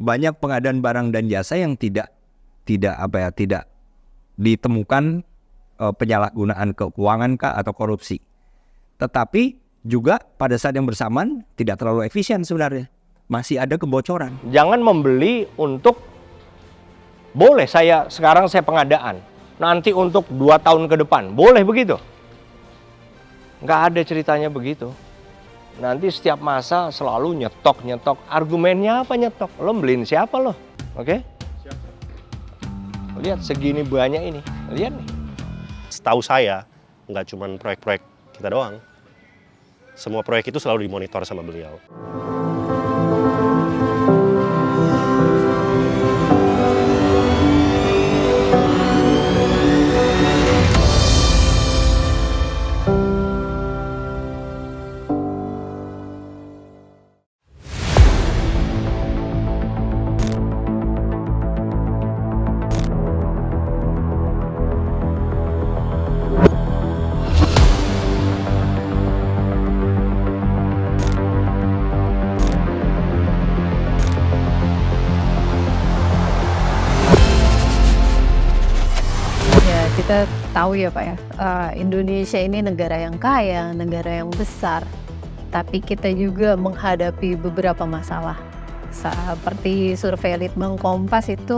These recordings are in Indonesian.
banyak pengadaan barang dan jasa yang tidak ditemukan penyalahgunaan keuangan kah atau korupsi. Tetapi juga pada saat yang bersamaan tidak terlalu efisien sebenarnya. Masih ada kebocoran. Jangan membeli untuk boleh sekarang saya pengadaan. Nanti untuk 2 tahun ke depan. Boleh begitu? Nggak ada ceritanya begitu. Nanti setiap masa selalu nyetok. Argumennya apa nyetok? Lo beliin siapa lo? Oke? Lihat segini banyak ini. Lihat nih. Setahu saya, nggak cuma proyek-proyek kita doang. Semua proyek itu selalu dimonitor sama beliau. Kita tahu ya Pak ya, Indonesia ini negara yang kaya, negara yang besar, tapi kita juga menghadapi beberapa masalah. Seperti survei Litbang Kompas itu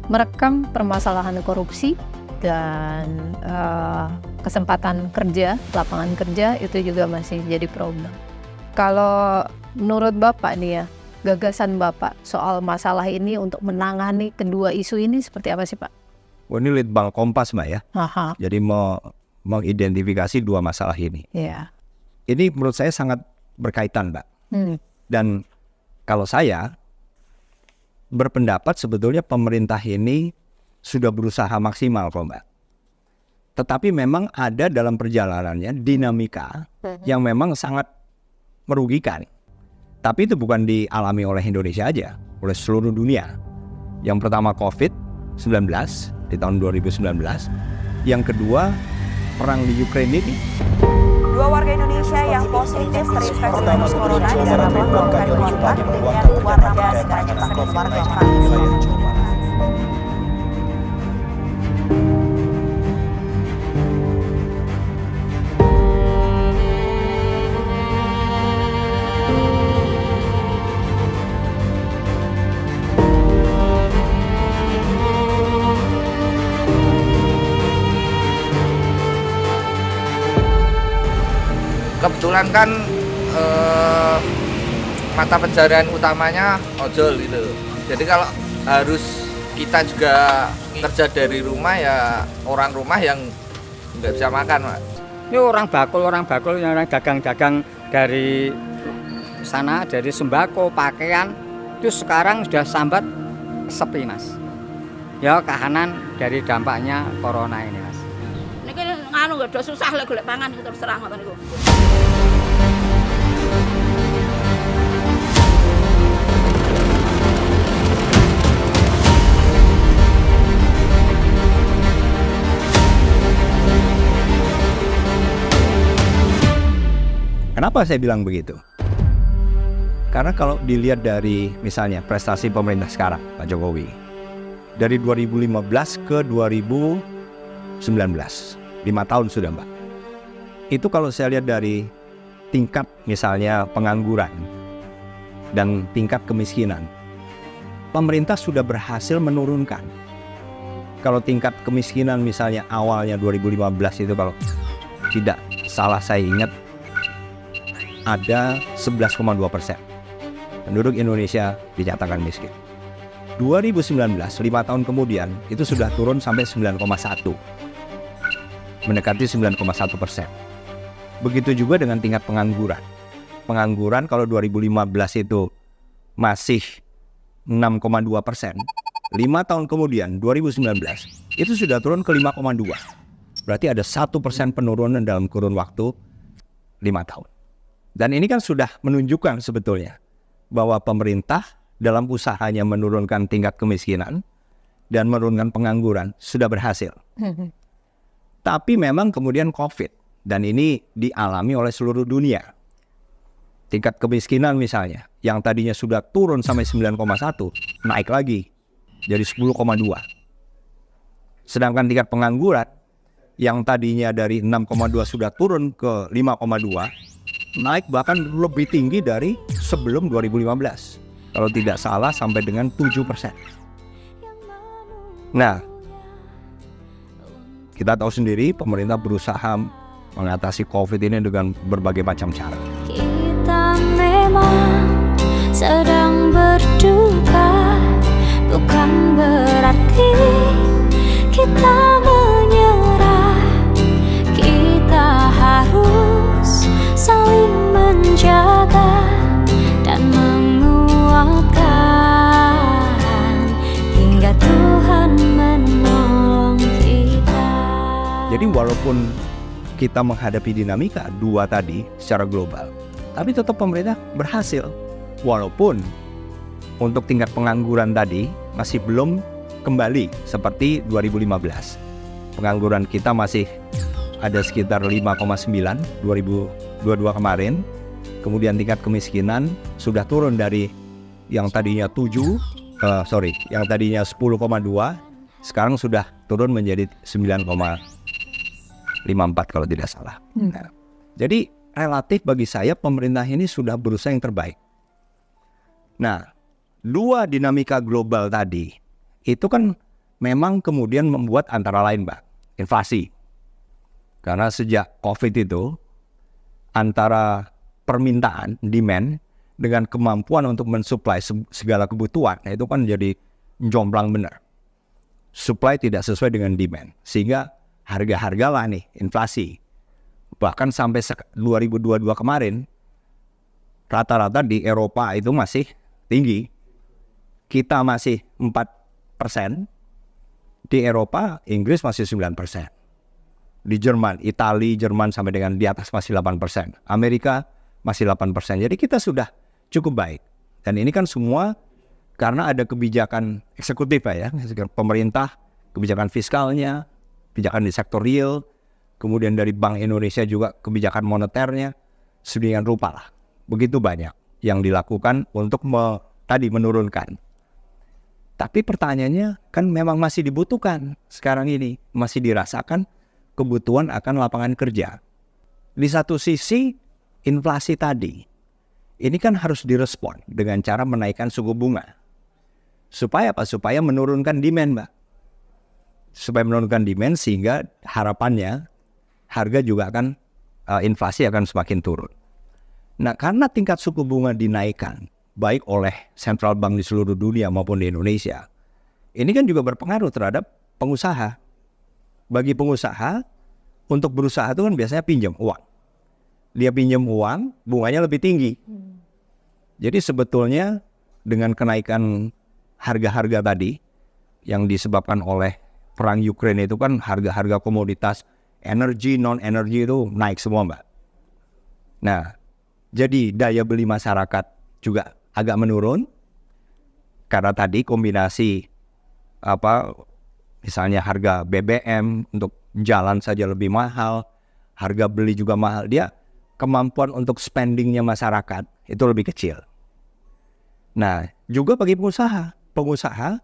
merekam permasalahan korupsi dan kesempatan kerja, lapangan kerja itu juga masih jadi problem. Kalau menurut Bapak nih ya, gagasan Bapak soal masalah ini untuk menangani kedua isu ini seperti apa sih Pak? Ini Litbang Kompas Mbak ya. Aha. Jadi mengidentifikasi dua masalah ini. Yeah. Ini menurut saya sangat berkaitan Mbak. Dan kalau saya berpendapat sebetulnya pemerintah ini sudah berusaha maksimal kok Mbak. Tetapi memang ada dalam perjalanannya dinamika yang memang sangat merugikan. Tapi itu bukan dialami oleh Indonesia aja, oleh seluruh dunia. Yang pertama COVID-19 di tahun 2019. Yang kedua, perang di Ukraina ini. 2 warga Indonesia yang positif terinfeksi virus corona dalam melakukan kontak dengan warga negaranya tersebut warga Prancis. Kebetulan kan mata pencarian utamanya ojol gitu. Jadi kalau harus kita juga kerja dari rumah ya orang rumah yang nggak bisa makan Mas. Ini orang bakul yang orang dagang-dagang dari sana, dari sembako, pakaian itu sekarang sudah sambat sepi Mas. Ya kahanan dari dampaknya corona ini Mas. Anu gak ada susah lah golek pangan itu terus terang ngoten niku. Kenapa saya bilang begitu? Karena kalau dilihat dari misalnya prestasi pemerintah sekarang, Pak Jokowi, dari 2015 ke 2019, 5 tahun sudah Mbak. Itu kalau saya lihat dari tingkat misalnya pengangguran dan tingkat kemiskinan, pemerintah sudah berhasil menurunkan. Kalau tingkat kemiskinan misalnya awalnya 2015 itu kalau tidak salah saya ingat ada 11,2%. Penduduk Indonesia dinyatakan miskin. 2019, 5 tahun kemudian itu sudah turun sampai 9,1%. Mendekati 9,1%. Begitu juga dengan tingkat pengangguran. Pengangguran kalau 2015 itu masih 6,2%. 5 tahun kemudian, 2019, itu sudah turun ke 5,2%. Berarti ada 1% penurunan dalam kurun waktu 5 tahun. Dan ini kan sudah menunjukkan sebetulnya bahwa pemerintah dalam usahanya menurunkan tingkat kemiskinan dan menurunkan pengangguran sudah berhasil. Tapi memang kemudian COVID, dan ini dialami oleh seluruh dunia. tingkat kemiskinan misalnya, yang tadinya sudah turun sampai 9,1, naik lagi jadi 10,2. Sedangkan tingkat pengangguran yang tadinya dari 6,2 sudah turun ke 5,2, naik bahkan lebih tinggi dari sebelum 2015. Kalau tidak salah sampai dengan 7%. Nah, kita tahu sendiri pemerintah berusaha mengatasi COVID ini dengan berbagai macam cara. Kita memang sedang berduka, bukan berarti kita menyerah. Kita harus saling menjaga dan menguatkan hingga Tuhan menolong kita. Jadi walaupun kita menghadapi dinamika dua tadi secara global, tapi tetap pemerintah berhasil. Walaupun untuk tingkat pengangguran tadi masih belum kembali seperti 2015. Pengangguran kita masih ada sekitar 5,9 2022 kemarin. Kemudian tingkat kemiskinan sudah turun dari yang tadinya 10,2, sekarang sudah turun menjadi 9,54 kalau tidak salah. Nah, jadi relatif bagi saya pemerintah ini sudah berusaha yang terbaik. Nah, dua dinamika global tadi itu kan memang kemudian membuat antara lain, Mbak, inflasi. Karena sejak COVID itu antara permintaan, demand, dengan kemampuan untuk mensuplai segala kebutuhan, nah itu kan jadi jomplang benar. Supply tidak sesuai dengan demand, sehingga harga-harga lah nih, inflasi. Bahkan sampai 2022 kemarin, rata-rata di Eropa itu masih tinggi. Kita masih 4%, di Eropa, Inggris masih 9%. Di Jerman sampai dengan di atas masih 8%. Amerika masih 8%. Jadi kita sudah cukup baik. Dan ini kan semua karena ada kebijakan eksekutif ya, pemerintah, kebijakan fiskalnya, kebijakan di sektor real, kemudian dari Bank Indonesia juga kebijakan moneternya, sedemikian rupa lah. Begitu banyak yang dilakukan untuk menurunkan. Tapi pertanyaannya kan memang masih dibutuhkan sekarang ini, masih dirasakan kebutuhan akan lapangan kerja. Di satu sisi inflasi tadi, ini kan harus direspon dengan cara menaikkan suku bunga. Supaya apa? Supaya menurunkan demand, Mbak. Supaya menurunkan demand sehingga harapannya harga juga akan, inflasi akan semakin turun. Nah, karena tingkat suku bunga dinaikkan, baik oleh central bank di seluruh dunia maupun di Indonesia, ini kan juga berpengaruh terhadap pengusaha. Bagi pengusaha, untuk berusaha itu kan biasanya pinjam uang. Dia pinjam uang, bunganya lebih tinggi. Jadi sebetulnya dengan kenaikan harga-harga tadi yang disebabkan oleh perang Ukraina itu kan harga-harga komoditas energi, non-energi itu naik semua, Mbak. Nah, jadi daya beli masyarakat juga agak menurun karena tadi kombinasi misalnya harga BBM untuk jalan saja lebih mahal, harga beli juga mahal, dia kemampuan untuk spendingnya masyarakat itu lebih kecil. Nah, juga bagi pengusaha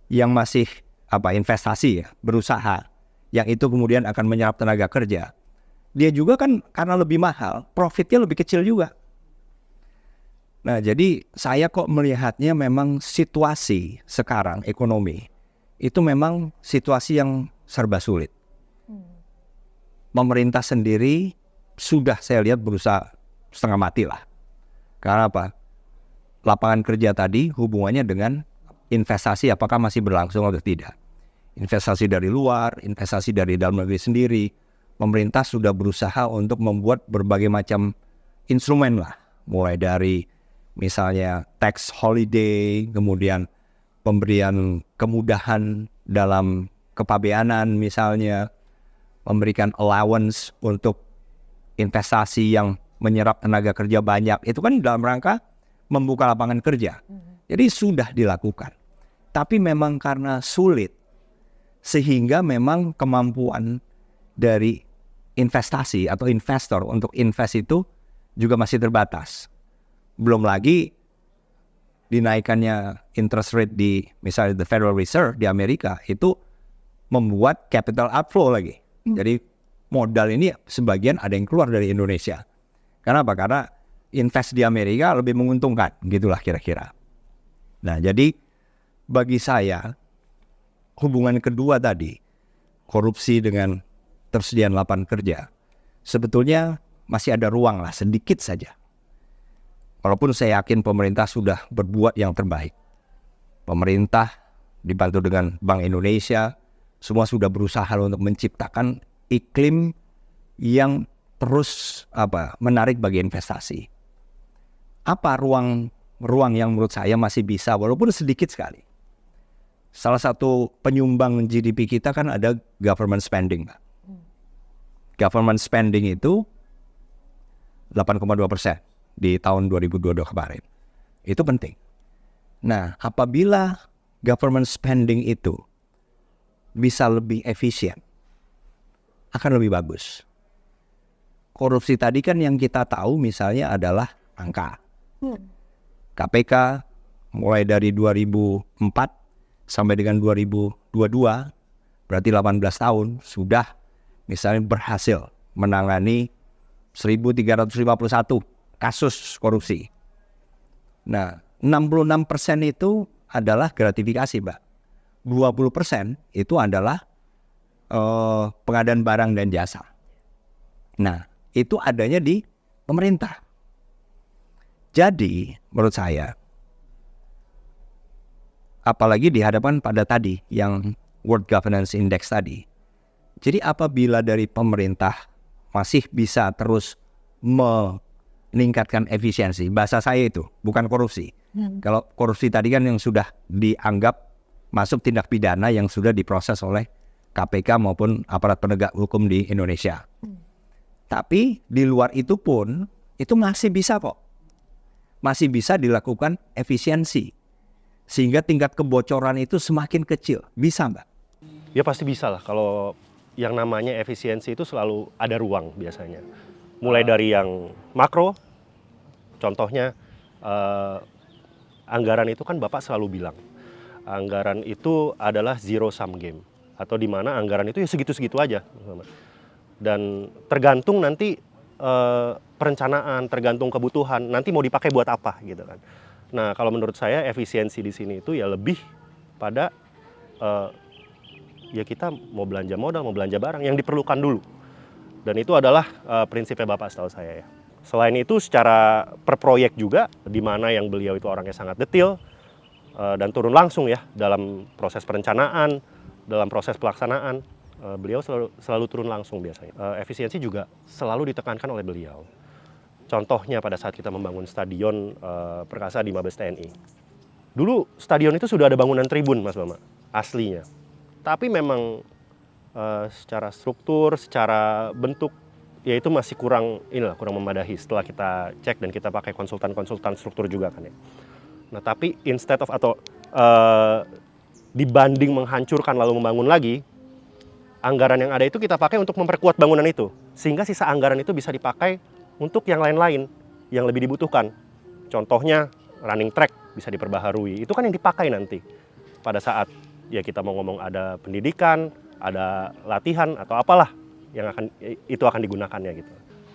yang masih investasi ya, berusaha, yang itu kemudian akan menyerap tenaga kerja, dia juga kan karena lebih mahal, profitnya lebih kecil juga. Nah, jadi saya kok melihatnya memang situasi sekarang ekonomi itu memang situasi yang serba sulit. Pemerintah sendiri sudah saya lihat berusaha setengah mati lah. Karena apa? Lapangan kerja tadi hubungannya dengan investasi apakah masih berlangsung atau tidak. Investasi dari luar, investasi dari dalam negeri sendiri. Pemerintah sudah berusaha untuk membuat berbagai macam instrumen lah. Mulai dari misalnya tax holiday, kemudian pemberian kemudahan dalam kepabeanan misalnya, memberikan allowance untuk investasi yang menyerap tenaga kerja banyak. Itu kan dalam rangka membuka lapangan kerja. Jadi sudah dilakukan. Tapi memang karena sulit, sehingga memang kemampuan dari investasi atau investor untuk invest itu juga masih terbatas. Belum lagi dinaikannya interest rate di misalnya the Federal Reserve di Amerika itu membuat capital outflow lagi. Jadi modal ini sebagian ada yang keluar dari Indonesia. Kenapa? Karena invest di Amerika lebih menguntungkan, gitulah kira-kira. Nah, jadi bagi saya hubungan kedua tadi, korupsi dengan tersediaan lapangan kerja, sebetulnya masih ada ruang lah sedikit saja. Walaupun saya yakin pemerintah sudah berbuat yang terbaik. Pemerintah dibantu dengan Bank Indonesia, semua sudah berusaha untuk menciptakan iklim yang terus menarik bagi investasi. Apa ruang yang menurut saya masih bisa, walaupun sedikit sekali. Salah satu penyumbang GDP kita kan ada government spending. Government spending itu 8,2% di tahun 2022 kemarin. Itu penting. Nah, apabila government spending itu bisa lebih efisien, akan lebih bagus. Korupsi tadi kan yang kita tahu misalnya adalah angka. KPK mulai dari 2004 sampai dengan 2022, berarti 18 tahun, sudah misalnya berhasil menangani 1.351 kasus korupsi. Nah, 66% itu adalah gratifikasi, Mbak. 20% itu adalah pengadaan barang dan jasa. Nah, itu adanya di pemerintah. Jadi, menurut saya, apalagi dihadapkan pada tadi, yang World Governance Index tadi. Jadi, apabila dari pemerintah masih bisa terus meningkatkan efisiensi, bahasa saya itu bukan korupsi. Kalau korupsi tadi kan yang sudah dianggap masuk tindak pidana yang sudah diproses oleh KPK maupun aparat penegak hukum di Indonesia. Tapi di luar itu pun itu masih bisa kok. Masih bisa dilakukan efisiensi. Sehingga tingkat kebocoran itu semakin kecil. Bisa, Mbak? Ya pasti bisa lah. Kalau yang namanya efisiensi itu selalu ada ruang biasanya. Mulai dari yang makro, contohnya anggaran itu kan Bapak selalu bilang, anggaran itu adalah zero sum game, atau di mana anggaran itu ya segitu-segitu aja. Dan tergantung nanti perencanaan, tergantung kebutuhan, nanti mau dipakai buat apa gitu kan. Nah, kalau menurut saya efisiensi di sini itu ya lebih pada ya kita mau belanja modal, mau belanja barang yang diperlukan dulu. Dan itu adalah prinsipnya Bapak setahu saya ya. Selain itu secara per proyek juga, di mana yang beliau itu orangnya sangat detail dan turun langsung ya dalam proses perencanaan, dalam proses pelaksanaan, beliau selalu turun langsung biasanya. Efisiensi juga selalu ditekankan oleh beliau. Contohnya pada saat kita membangun stadion Perkasa di Mabes TNI. Dulu stadion itu sudah ada bangunan tribun, Mas Bama, aslinya. Tapi memang secara struktur, secara bentuk, ya itu masih kurang memadahi setelah kita cek dan kita pakai konsultan struktur juga kan ya. Nah tapi instead of dibanding menghancurkan lalu membangun lagi, anggaran yang ada itu kita pakai untuk memperkuat bangunan itu. Sehingga sisa anggaran itu bisa dipakai untuk yang lain-lain yang lebih dibutuhkan. Contohnya running track bisa diperbaharui. Itu kan yang dipakai nanti pada saat ya kita mau ngomong ada pendidikan, ada latihan atau apalah yang akan digunakannya gitu.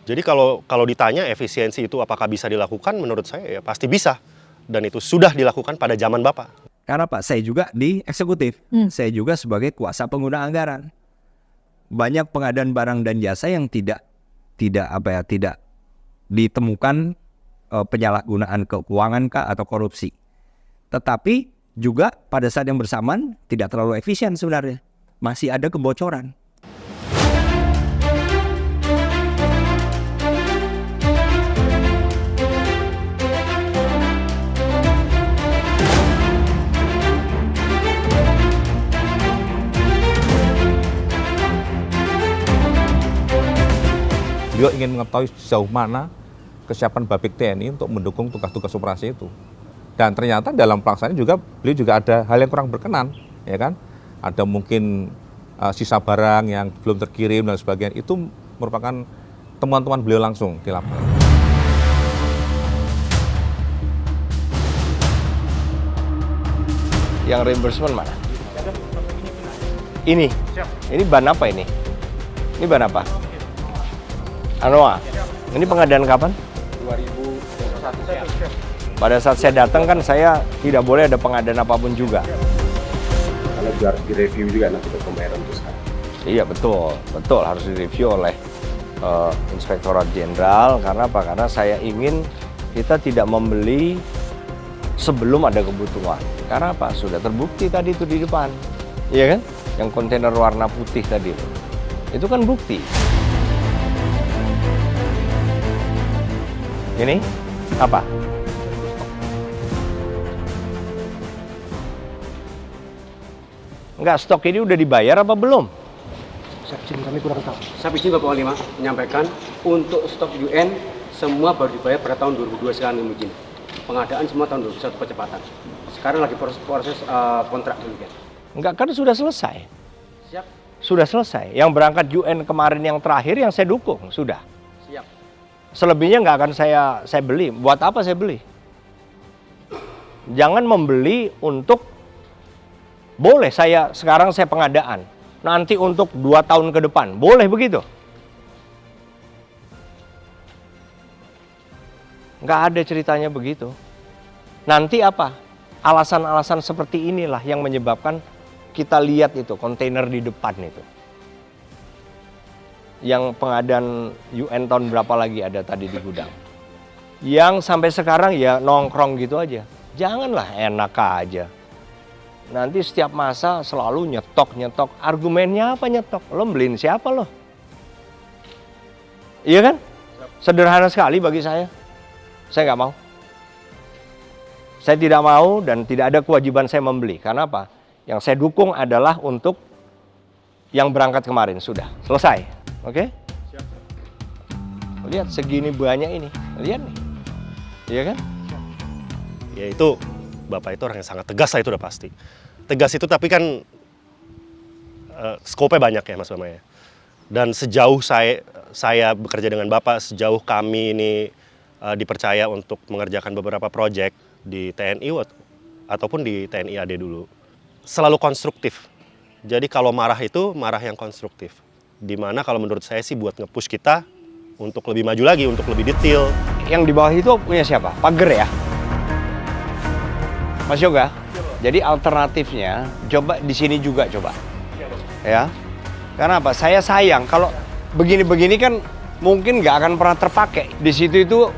Jadi kalau ditanya efisiensi itu apakah bisa dilakukan, menurut saya ya pasti bisa, dan itu sudah dilakukan pada zaman Bapak. Karena Pak, saya juga di eksekutif, saya juga sebagai kuasa pengguna anggaran. Banyak pengadaan barang dan jasa yang tidak ditemukan penyalahgunaan keuangan atau korupsi. Tetapi juga pada saat yang bersamaan tidak terlalu efisien sebenarnya. Masih ada kebocoran. Beliau ingin mengetahui sejauh mana kesiapan Babik TNI untuk mendukung tugas-tugas operasi itu. Dan ternyata dalam pelaksanaan juga beliau juga ada hal yang kurang berkenan, ya kan? Ada mungkin sisa barang yang belum terkirim dan sebagainya. Itu merupakan temuan-temuan beliau langsung di lapangan. Yang reimbursement mana? Ini. Ini ban apa ini? Ini ban apa? Anoa. Ini pengadaan kapan? 2021. Pada saat saya datang kan saya tidak boleh ada pengadaan apapun juga. Karena juga harus direview juga nanti ke pembayaran itu sekarang. Iya betul, betul harus direview oleh Inspektorat Jenderal. Karena apa? Karena saya ingin kita tidak membeli sebelum ada kebutuhan. Karena apa? Sudah terbukti tadi itu di depan, iya kan? Yang kontainer warna putih tadi itu kan bukti. Ini apa? Enggak, stok ini udah dibayar apa belum? Kami kurang tahu. Saya izin Bapak Panglima menyampaikan untuk stok UN semua baru dibayar pada tahun 2002 sekarang izin. Pengadaan semua tahun 2021 percepatan. Sekarang lagi proses kontrak demikian. Enggak, kan sudah selesai. Siap. Sudah selesai. Yang berangkat UN kemarin yang terakhir yang saya dukung, sudah. Siap. Selebihnya nggak akan saya beli. Buat apa saya beli? Jangan membeli untuk boleh sekarang saya pengadaan. Nanti untuk 2 tahun ke depan. Boleh begitu? Nggak ada ceritanya begitu. Nanti apa? Alasan-alasan seperti inilah yang menyebabkan kita lihat itu kontainer di depan itu. Yang pengadaan UN tahun berapa lagi ada tadi di gudang. Yang sampai sekarang ya nongkrong gitu aja. Janganlah enak aja. Nanti setiap masa selalu nyetok. Argumennya apa nyetok? Lo beliin siapa lo? Iya kan? Sederhana sekali bagi saya. Saya nggak mau. Saya tidak mau dan tidak ada kewajiban saya membeli. Karena apa? Yang saya dukung adalah untuk yang berangkat kemarin. Sudah, selesai. Oke? Lihat segini banyak ini. Lihat nih. Iya kan? Ya itu, Bapak itu orang yang sangat tegas lah, itu udah pasti. Tegas itu tapi kan skopnya banyak ya Mas Bama ya. Dan sejauh saya bekerja dengan Bapak, sejauh kami ini dipercaya untuk mengerjakan beberapa proyek di TNI ataupun di TNI AD dulu, selalu konstruktif. Jadi kalau marah itu marah yang konstruktif. Dimana kalau menurut saya sih buat nge-push kita untuk lebih maju lagi, untuk lebih detail. Yang di bawah itu punya siapa? Pager ya? Mas Yoga? Jadi alternatifnya coba di sini juga coba. Ya. Karena apa? Saya sayang kalau begini-begini kan mungkin nggak akan pernah terpakai. Di situ itu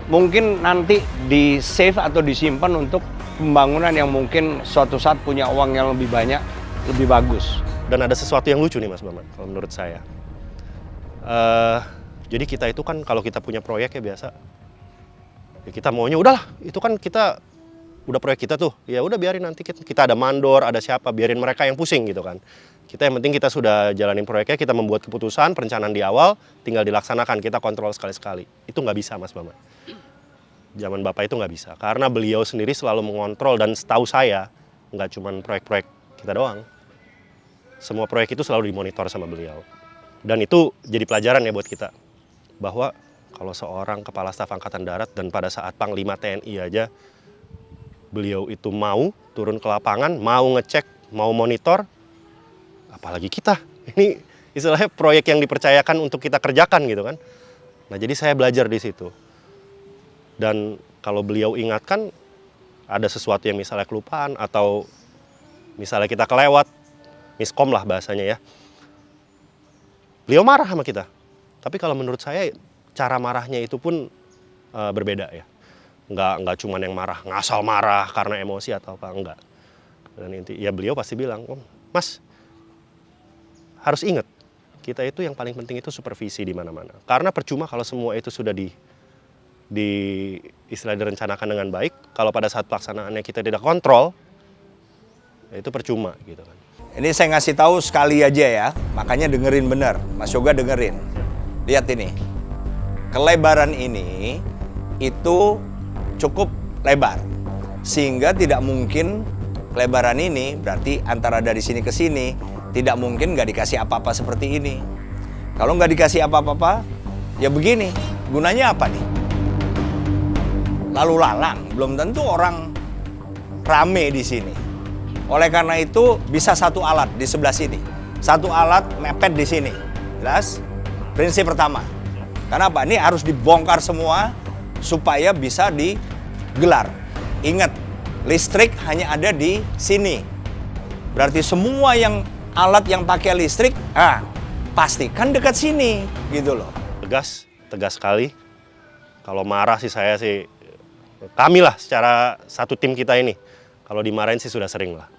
mungkin nanti di save atau disimpan untuk pembangunan yang mungkin suatu saat punya uang yang lebih banyak, lebih bagus. Dan ada sesuatu yang lucu nih Mas Bama, kalau menurut saya. Jadi kita itu kan kalau kita punya proyek ya biasa, ya kita maunya udahlah, itu kan kita udah proyek kita tuh, ya udah biarin nanti kita ada mandor, ada siapa, biarin mereka yang pusing gitu kan. Kita yang penting kita sudah jalanin proyeknya, kita membuat keputusan, perencanaan di awal, tinggal dilaksanakan, kita kontrol sekali-sekali. Itu nggak bisa Mas Bama. Zaman Bapak itu nggak bisa, karena beliau sendiri selalu mengontrol dan setahu saya nggak cuma proyek-proyek kita doang. Semua proyek itu selalu dimonitor sama beliau. Dan itu jadi pelajaran ya buat kita. Bahwa kalau seorang Kepala Staf Angkatan Darat dan pada saat Panglima TNI aja, beliau itu mau turun ke lapangan, mau ngecek, mau monitor, apalagi kita. Ini istilahnya proyek yang dipercayakan untuk kita kerjakan gitu kan. Nah jadi saya belajar di situ. Dan kalau beliau ingatkan, ada sesuatu yang misalnya kelupaan atau misalnya kita kelewat, miskom lah bahasanya ya. Beliau marah sama kita. Tapi kalau menurut saya cara marahnya itu pun berbeda ya. Nggak cuman yang marah, ngasal marah karena emosi atau apa, enggak. Dan ya beliau pasti bilang, oh, Mas, harus ingat, kita itu yang paling penting itu supervisi di mana-mana. Karena percuma kalau semua itu sudah istilah direncanakan dengan baik, kalau pada saat pelaksanaannya kita tidak kontrol, ya itu percuma gitu kan. Ini saya ngasih tahu sekali aja ya, makanya dengerin bener, Mas Yoga dengerin. Lihat ini, kelebaran ini itu cukup lebar, sehingga tidak mungkin kelebaran ini berarti antara dari sini ke sini tidak mungkin nggak dikasih apa-apa seperti ini. Kalau nggak dikasih apa-apa, ya begini, gunanya apa nih? Lalu lalang, belum tentu orang rame di sini. Oleh karena itu bisa satu alat di sebelah sini. Satu alat mepet di sini. Jelas? Prinsip pertama. Kenapa? Ini harus dibongkar semua supaya bisa digelar. Ingat, listrik hanya ada di sini. Berarti semua yang alat yang pakai listrik, pastikan dekat sini, gitu loh. Tegas sekali. Kalau marah sih kami lah secara satu tim kita ini. Kalau dimarahin sih sudah sering lah.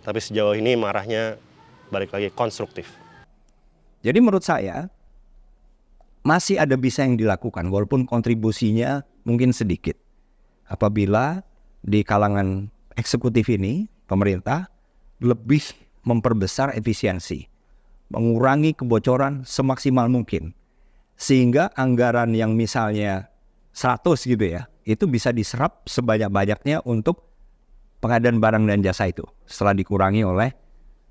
Tapi sejauh ini marahnya balik lagi konstruktif. Jadi menurut saya masih ada bisa yang dilakukan walaupun kontribusinya mungkin sedikit. Apabila di kalangan eksekutif ini, pemerintah lebih memperbesar efisiensi, mengurangi kebocoran semaksimal mungkin. Sehingga anggaran yang misalnya 100 gitu ya, itu bisa diserap sebanyak-banyaknya untuk pengadaan barang dan jasa itu setelah dikurangi oleh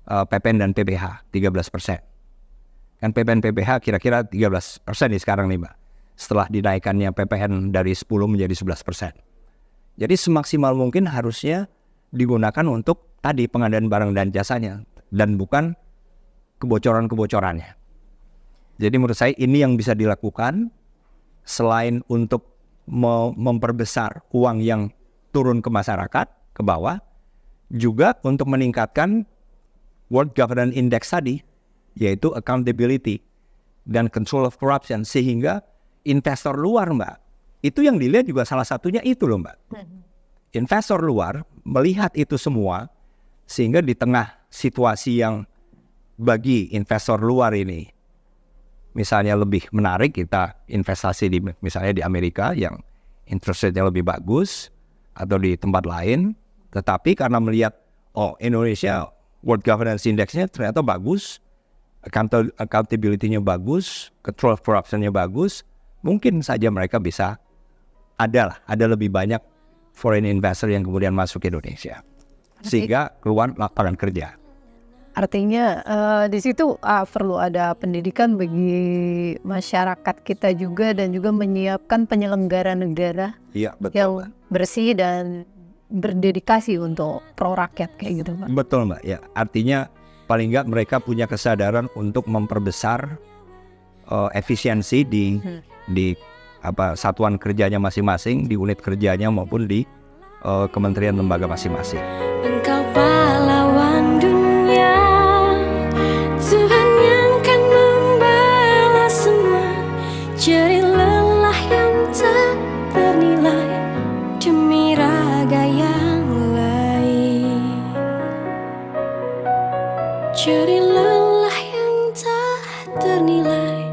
PPN dan PPH 13%. Kan PPN PPH kira-kira 13% nih sekarang nih Mbak. Setelah dinaikannya PPN dari 10 menjadi 11%. Jadi semaksimal mungkin harusnya digunakan untuk tadi pengadaan barang dan jasanya dan bukan kebocoran-kebocorannya. Jadi menurut saya ini yang bisa dilakukan selain untuk memperbesar uang yang turun ke masyarakat, ke bawah, juga untuk meningkatkan World Governance Index tadi, yaitu accountability dan control of corruption, sehingga investor luar Mbak, itu yang dilihat juga salah satunya itu loh Mbak. Investor luar melihat itu semua, sehingga di tengah situasi yang bagi investor luar ini, misalnya lebih menarik kita investasi di misalnya di Amerika yang interest rate-nya lebih bagus, atau di tempat lain, tetapi karena melihat, Indonesia World Governance Index-nya ternyata bagus, accountability-nya bagus, control of corruption-nya bagus, mungkin saja mereka bisa ada lebih banyak foreign investor yang kemudian masuk ke Indonesia. Sehingga keluar lapangan kerja. Artinya di situ perlu ada pendidikan bagi masyarakat kita juga dan juga menyiapkan penyelenggara negara yang bersih dan berdedikasi untuk pro rakyat kayak gitu Mbak. Betul Mbak, ya artinya paling nggak mereka punya kesadaran untuk memperbesar efisiensi di satuan kerjanya masing-masing, di unit kerjanya maupun di kementerian lembaga masing-masing. Engkau pahlawan dunia, Tuhan yang kan membalas semua jerih lelah yang tak ternilai demi raga yang lain. Jerih lelah yang tak ternilai